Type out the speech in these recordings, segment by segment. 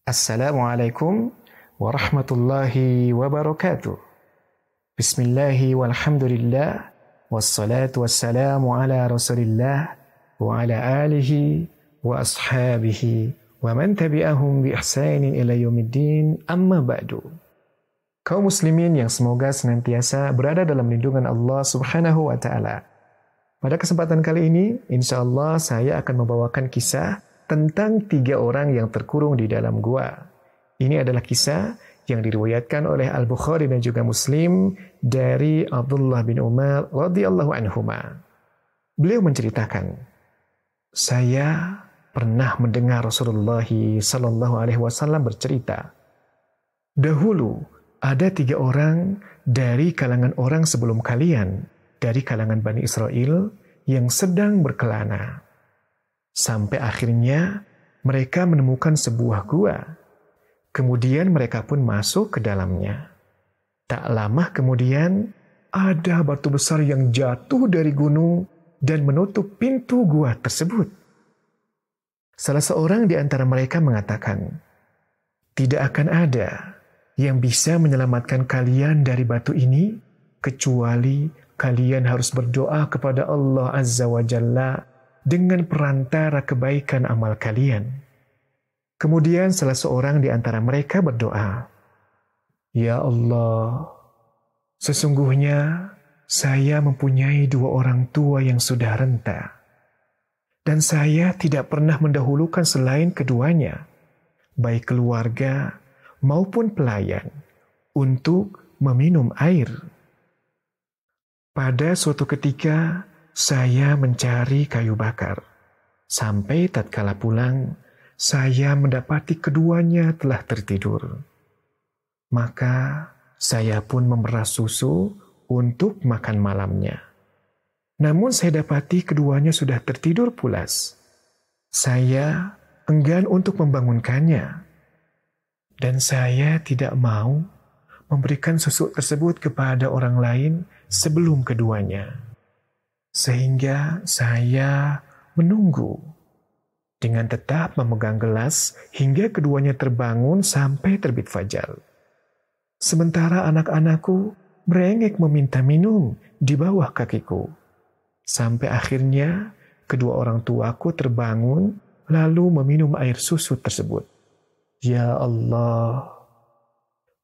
Assalamualaikum warahmatullahi wabarakatuh. Bismillahi walhamdulillah, wassalatu wassalamu ala rasulillah, wa ala alihi wa ashabihi, wa man tabi'ahum bi ihsanin ila yaumiddin, amma ba'du. Kaum muslimin yang semoga senantiasa berada dalam lindungan Allah subhanahu wa ta'ala. Pada kesempatan kali ini, insya Allah saya akan membawakan kisah tentang 3 orang yang terkurung di dalam gua. Ini adalah kisah yang diriwayatkan oleh Al-Bukhari dan juga Muslim dari Abdullah bin Umar radhiyallahu anhuma. Beliau menceritakan, saya pernah mendengar Rasulullah sallallahu alaihi wasallam bercerita, dahulu ada 3 orang dari kalangan orang sebelum kalian, dari kalangan Bani Israel yang sedang berkelana. Sampai akhirnya mereka menemukan sebuah gua. Kemudian mereka pun masuk ke dalamnya. Tak lama kemudian ada batu besar yang jatuh dari gunung dan menutup pintu gua tersebut. Salah seorang di antara mereka mengatakan, tidak akan ada yang bisa menyelamatkan kalian dari batu ini kecuali kalian harus berdoa kepada Allah Azza wa Jalla dengan perantara kebaikan amal kalian. Kemudian salah seorang di antara mereka berdoa, ya Allah, sesungguhnya saya mempunyai 2 orang tua yang sudah renta, dan saya tidak pernah mendahulukan selain keduanya, baik keluarga maupun pelayan, untuk meminum air. Pada suatu ketika, saya mencari kayu bakar. Sampai tatkala pulang, saya mendapati keduanya telah tertidur. Maka saya pun memeras susu untuk makan malamnya. Namun saya dapati keduanya sudah tertidur pulas. Saya enggan untuk membangunkannya. Dan saya tidak mau memberikan susu tersebut kepada orang lain sebelum keduanya. Sehingga saya menunggu dengan tetap memegang gelas hingga keduanya terbangun sampai terbit fajar. Sementara anak-anakku merengek meminta minum di bawah kakiku. Sampai akhirnya kedua orang tuaku terbangun lalu meminum air susu tersebut. Ya Allah,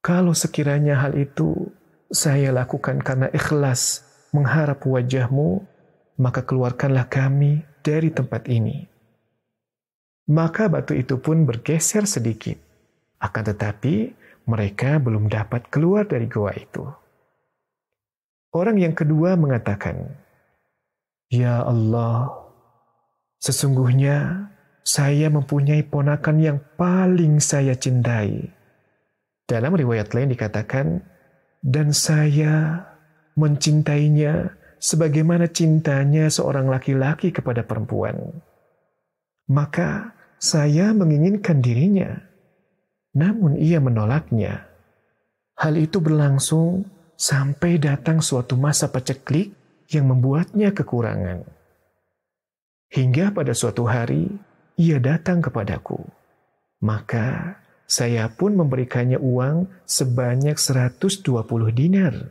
kalau sekiranya hal itu saya lakukan karena ikhlas mengharap wajah-Mu, maka keluarkanlah kami dari tempat ini. Maka batu itu pun bergeser sedikit. Akan tetapi, mereka belum dapat keluar dari goa itu. Orang yang kedua mengatakan, ya Allah, sesungguhnya saya mempunyai ponakan yang paling saya cintai. Dalam riwayat lain dikatakan, dan saya mencintainya sebagaimana cintanya seorang laki-laki kepada perempuan. Maka saya menginginkan dirinya, namun ia menolaknya. Hal itu berlangsung sampai datang suatu masa paceklik yang membuatnya kekurangan. Hingga pada suatu hari, ia datang kepadaku. Maka saya pun memberikannya uang sebanyak 120 dinar,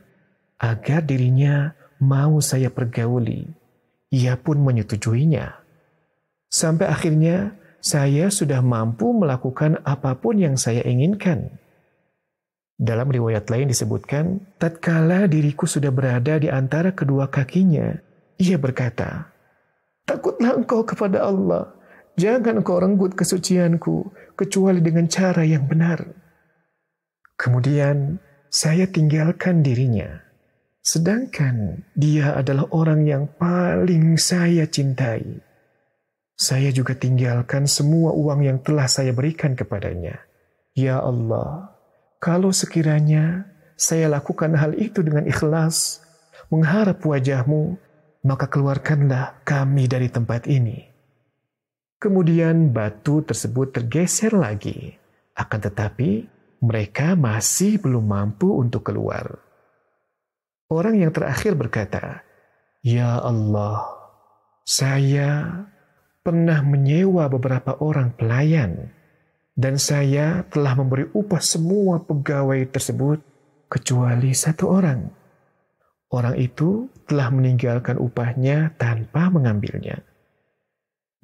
agar dirinya mau saya pergauli. Ia pun menyetujuinya. Sampai akhirnya saya sudah mampu melakukan apapun yang saya inginkan. Dalam riwayat lain disebutkan, tatkala diriku sudah berada di antara kedua kakinya, ia berkata, takutlah engkau kepada Allah, jangan engkau renggut kesucianku, kecuali dengan cara yang benar. Kemudian saya tinggalkan dirinya. Sedangkan dia adalah orang yang paling saya cintai. Saya juga tinggalkan semua uang yang telah saya berikan kepadanya. Ya Allah, kalau sekiranya saya lakukan hal itu dengan ikhlas, mengharap wajah-Mu, maka keluarkanlah kami dari tempat ini. Kemudian batu tersebut tergeser lagi. Akan tetapi mereka masih belum mampu untuk keluar. Orang yang terakhir berkata, ya Allah, saya pernah menyewa beberapa orang pelayan. Dan saya telah memberi upah semua pegawai tersebut kecuali satu orang. Orang itu telah meninggalkan upahnya tanpa mengambilnya.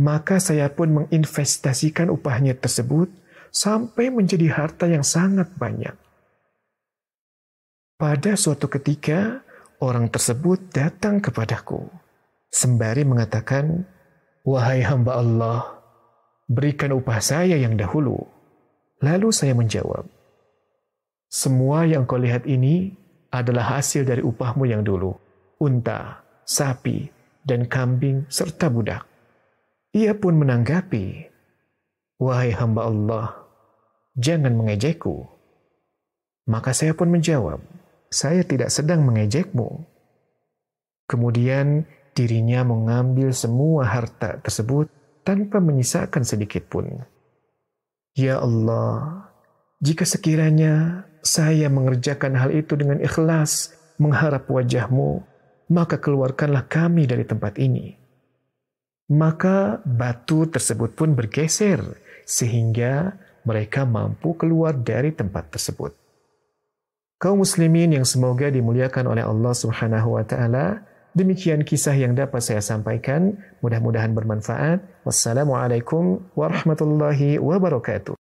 Maka saya pun menginvestasikan upahnya tersebut sampai menjadi harta yang sangat banyak. Pada suatu ketika, orang tersebut datang kepadaku, sembari mengatakan, "Wahai hamba Allah, berikan upah saya yang dahulu." Lalu saya menjawab, "Semua yang kau lihat ini adalah hasil dari upahmu yang dulu, unta, sapi, dan kambing, serta budak." Ia pun menanggapi, "Wahai hamba Allah, jangan mengejekku." Maka saya pun menjawab, "Saya tidak sedang mengejekmu." Kemudian dirinya mengambil semua harta tersebut tanpa menyisakan sedikit pun. Ya Allah, jika sekiranya saya mengerjakan hal itu dengan ikhlas, mengharap wajah-Mu, maka keluarkanlah kami dari tempat ini. Maka batu tersebut pun bergeser, sehingga mereka mampu keluar dari tempat tersebut. Kaum muslimin yang semoga dimuliakan oleh Allah Subhanahu wa Ta'ala, demikian kisah yang dapat saya sampaikan. Mudah-mudahan bermanfaat. Wassalamualaikum warahmatullahi wabarakatuh.